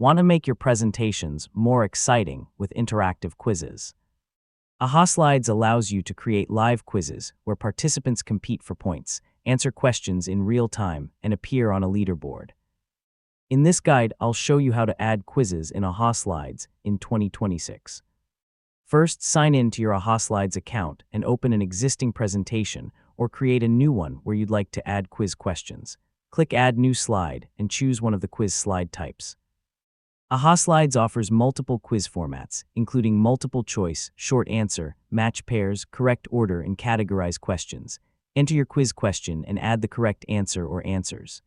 Want to make your presentations more exciting with interactive quizzes? AhaSlides allows you to create live quizzes where participants compete for points, answer questions in real time, and appear on a leaderboard. In this guide, I'll show you how to add quizzes in AhaSlides in 2026. First, sign in to your AhaSlides account and open an existing presentation or create a new one where you'd like to add quiz questions. Click Add New Slide and choose one of the quiz slide types. AhaSlides offers multiple quiz formats, including multiple choice, short answer, match pairs, correct order, and categorize questions. Enter your quiz question and add the correct answer or answers.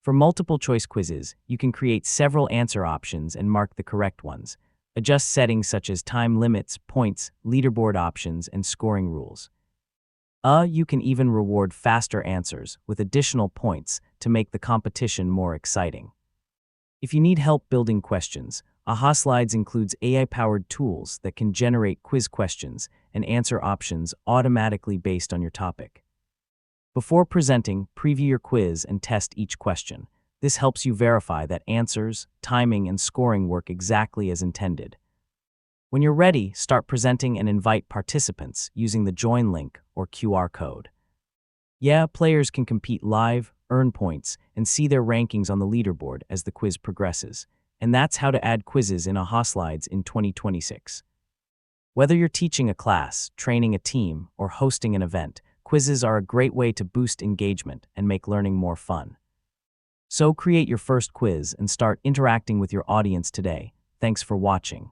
For multiple choice quizzes, you can create several answer options and mark the correct ones. Adjust settings such as time limits, points, leaderboard options, and scoring rules. You can even reward faster answers with additional points to make the competition more exciting. If you need help building questions, AhaSlides includes AI-powered tools that can generate quiz questions and answer options automatically based on your topic. Before presenting, preview your quiz and test each question. This helps you verify that answers, timing, and scoring work exactly as intended. When you're ready, start presenting and invite participants using the join link or QR code. Players can compete live, earn points, and see their rankings on the leaderboard as the quiz progresses. And that's how to add quizzes in AhaSlides in 2026. Whether you're teaching a class, training a team, or hosting an event, quizzes are a great way to boost engagement and make learning more fun. So create your first quiz and start interacting with your audience today. Thanks for watching.